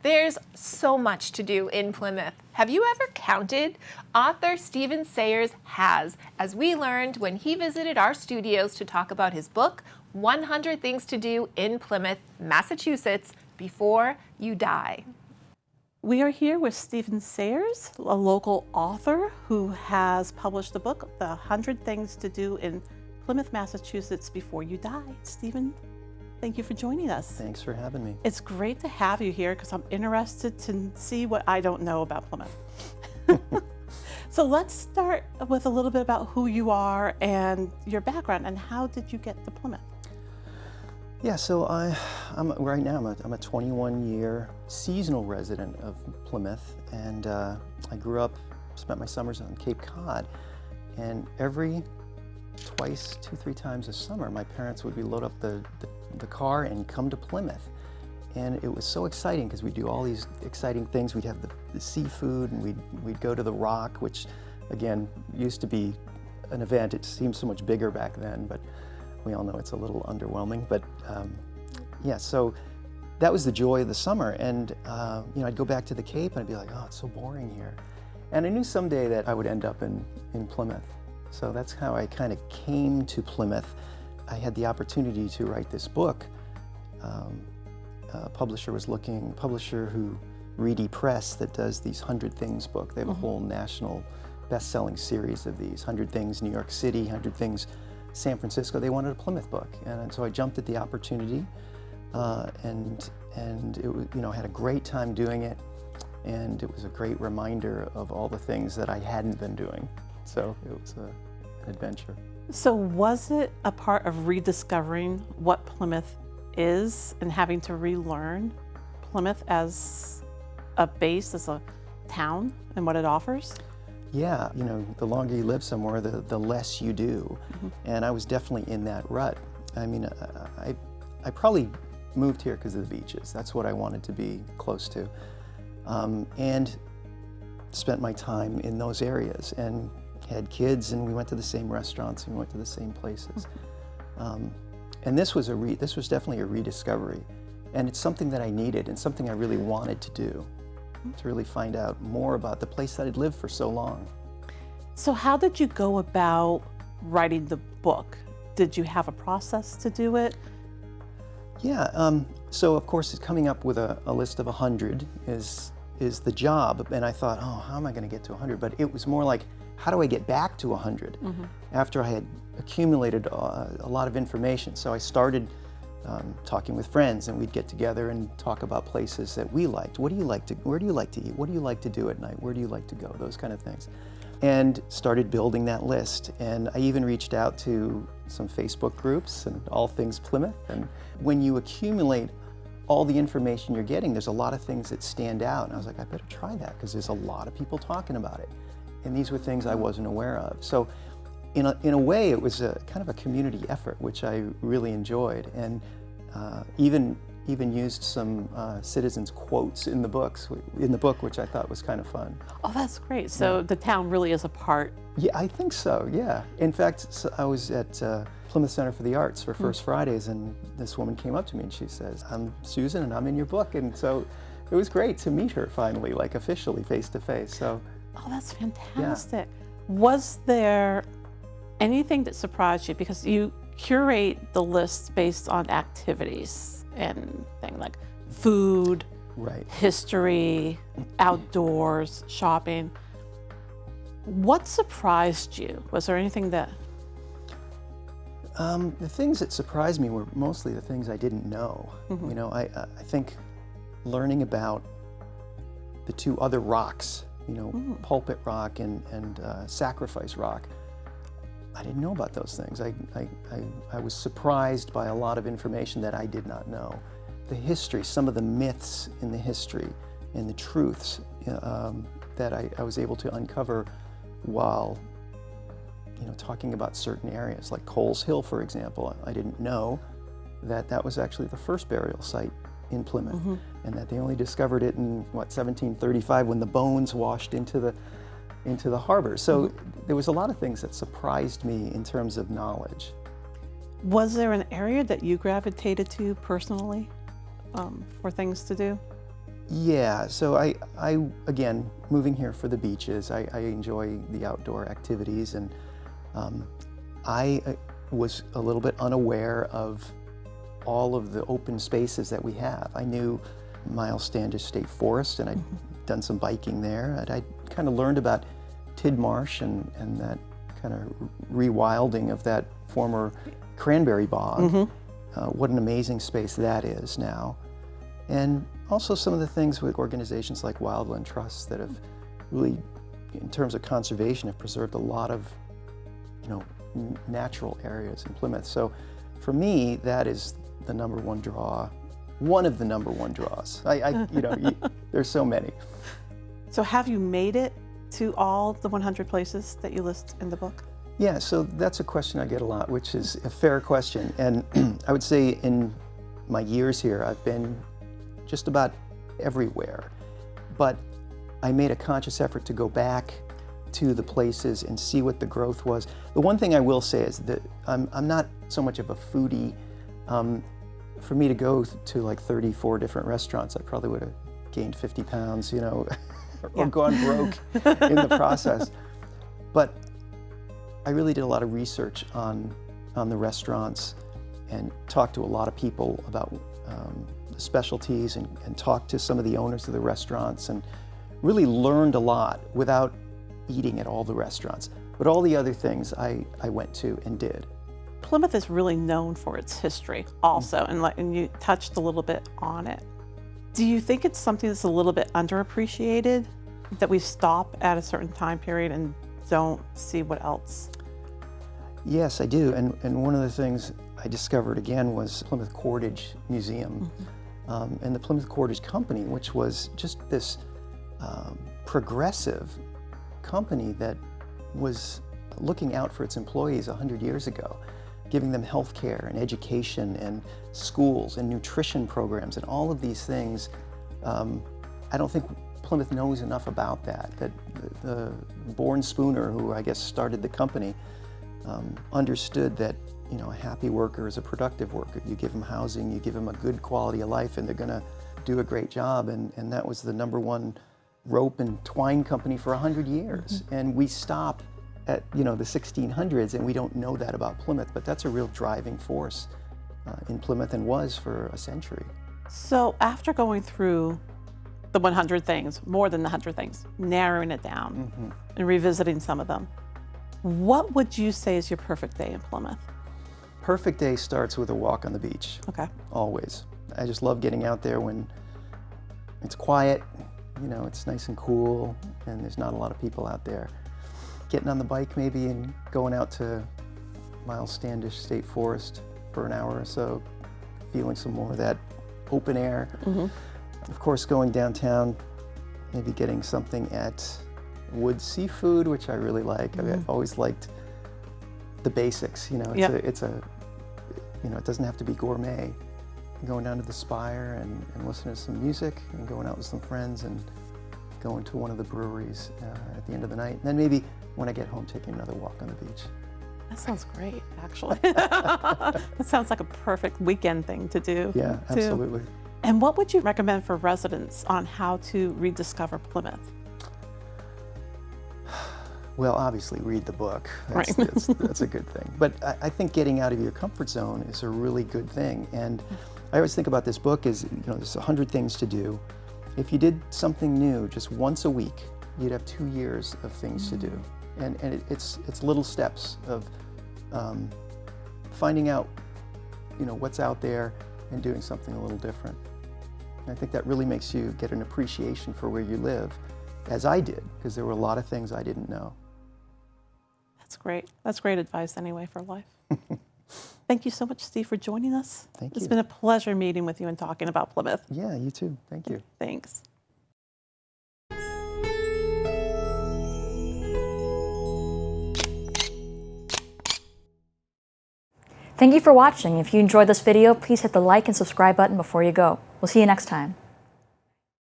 There's so much to do in Plymouth. Have you ever counted? Author Stephen Sayers has, as we learned when he visited our studios to talk about his book, 100 Things to Do in Plymouth, Massachusetts, Before You Die. We are here with Stephen Sayers, a local author who has published the book, The 100 Things to Do in Plymouth, Massachusetts, Before You Die. Stephen, thank you for joining us. Thanks for having me. It's great to have you here because I'm interested to see what I don't know about Plymouth. So let's start with a little bit about who you are and your background and how did you get to Plymouth? Yeah, so right now I'm a 21-year seasonal resident of Plymouth, and I grew up, spent my summers on Cape Cod, and every twice, 2-3 times a summer, my parents would load up the car and come to Plymouth. And it was so exciting because we'd do all these exciting things. We'd have the seafood, and we'd go to the Rock, which again used to be an event. It seemed so much bigger back then, but we all know it's a little underwhelming. But yeah, so that was the joy of the summer. And you know, I'd go back to the Cape and I'd be like, oh, it's so boring here. And I knew someday that I would end up in Plymouth. So that's how I kind of came to Plymouth. I had the opportunity to write this book. A publisher was looking, publisher who, Reedy Press, that does these 100 Things book. They have a whole national best-selling series of these, 100 Things New York City, 100 Things San Francisco. They wanted a Plymouth book. And so I jumped at the opportunity and it was, you know, had a great time doing it. And it was a great reminder of all the things that I hadn't been doing. So it was an adventure. So was it a part of rediscovering what Plymouth is and having to relearn Plymouth as a base, as a town, and what it offers? Yeah, you know, the longer you live somewhere, the less you do. And I was definitely in that rut. I mean, I probably moved here because of the beaches. That's what I wanted to be close to. And spent my time in those areas and had kids, and we went to the same restaurants and we went to the same places. And this was definitely a rediscovery, and it's something that I needed and something I really wanted to do, to really find out more about the place that I'd lived for so long. So how did you go about writing the book? Did you have a process to do it? Yeah, so of course coming up with a list of 100 is the job, and I thought, oh, how am I going to get to 100? But it was more like, how do I get back to 100 after I had accumulated a lot of information? So I started talking with friends, and we'd get together and talk about places that we liked. What do you like to? Where do you like to eat? What do you like to do at night? Where do you like to go? Those kind of things. And started building that list. And I even reached out to some Facebook groups and all things Plymouth. And when you accumulate all the information you're getting, there's a lot of things that stand out. And I was like, I better try that because there's a lot of people talking about it. And these were things I wasn't aware of. So in a way, it was a kind of a community effort, which I really enjoyed. And even used some citizens' quotes in the book, which I thought was kind of fun. Oh, that's great. So the town really is a part. Yeah, I think so, yeah. In fact, I was at Plymouth Center for the Arts for First Fridays, and this woman came up to me and she says, I'm Susan and I'm in your book. And so it was great to meet her finally, like officially face to face. So. Oh, that's fantastic. Yeah. Was there anything that surprised you? Because you curate the list based on activities and things like food, history, outdoors, shopping. What surprised you? Was there anything that? The things that surprised me were mostly the things I didn't know. You know, I think learning about the two other rocks, you know, Pulpit Rock and Sacrifice Rock. I didn't know about those things. I was surprised by a lot of information that I did not know. The history, some of the myths in the history and the truths that I was able to uncover while, you know, talking about certain areas, like Coles Hill, for example. I didn't know that was actually the first burial site in Plymouth, and that they only discovered it in, what, 1735 when the bones washed into the harbor. So there was a lot of things that surprised me in terms of knowledge. Was there an area that you gravitated to personally for things to do? Yeah, so I again, moving here for the beaches, I enjoy the outdoor activities, and I was a little bit unaware of all of the open spaces that we have. I knew Miles Standish State Forest, and I'd done some biking there, and I kind of learned about Tidmarsh and that kind of rewilding of that former cranberry bog. What an amazing space that is now. And also some of the things with organizations like Wildland Trust that have really, in terms of conservation, have preserved a lot of, natural areas in Plymouth. So for me, that is the number one draw, one of the number one draws. There's so many. So have you made it to all the 100 places that you list in the book? Yeah, so that's a question I get a lot, which is a fair question. And I would say in my years here, I've been just about everywhere. But I made a conscious effort to go back to the places and see what the growth was. The one thing I will say is that I'm not so much of a foodie. For me to go to like 34 different restaurants, I probably would have gained 50 pounds, or gone broke in the process. But I really did a lot of research on the restaurants and talked to a lot of people about the specialties and talked to some of the owners of the restaurants and really learned a lot without eating at all the restaurants. But all the other things I went to and did. Plymouth is really known for its history also, and you touched a little bit on it. Do you think it's something that's a little bit underappreciated, that we stop at a certain time period and don't see what else? Yes, I do. And one of the things I discovered again was Plymouth Cordage Museum and the Plymouth Cordage Company, which was just this progressive company that was looking out for its employees 100 years ago, giving them health care and education and schools and nutrition programs and all of these things. I don't think Plymouth knows enough about that the Bourne Spooner, who I guess started the company, understood that a happy worker is a productive worker. You give them housing, you give them a good quality of life, and they're going to do a great job. And that was the #1 rope and twine company for 100 years. And we stop at the 1600s, and we don't know that about Plymouth, but that's a real driving force in Plymouth and was for a century. So after going through the 100 things, more than the 100 things, narrowing it down and revisiting some of them, what would you say is your perfect day in Plymouth? Perfect day starts with a walk on the beach. Okay. Always. I just love getting out there when it's quiet, it's nice and cool, and there's not a lot of people out there. Getting on the bike maybe and going out to Miles Standish State Forest for an hour or so, feeling some more of that open air. Of course, going downtown, maybe getting something at Wood Seafood, which I really like. I've always liked the basics. It doesn't have to be gourmet. Going down to the Spire and listening to some music and going out with some friends and going to one of the breweries at the end of the night. And then maybe when I get home, taking another walk on the beach. That sounds great, actually. That sounds like a perfect weekend thing to do. Yeah, too. absolutely. And what would you recommend for residents on how to rediscover Plymouth? Well, obviously, read the book. That's a good thing. But I think getting out of your comfort zone is a really good thing. And I always think about this book as, there's 100 things to do. If you did something new just once a week, you'd have 2 years of things to do. And it's little steps of finding out, what's out there and doing something a little different. And I think that really makes you get an appreciation for where you live, as I did, because there were a lot of things I didn't know. That's great. That's great advice anyway for life. Thank you so much, Steve, for joining us. Thank you. It's been a pleasure meeting with you and talking about Plymouth. Yeah, you too. Thank you. Thanks. Thank you for watching. If you enjoyed this video, please hit the like and subscribe button before you go. We'll see you next time.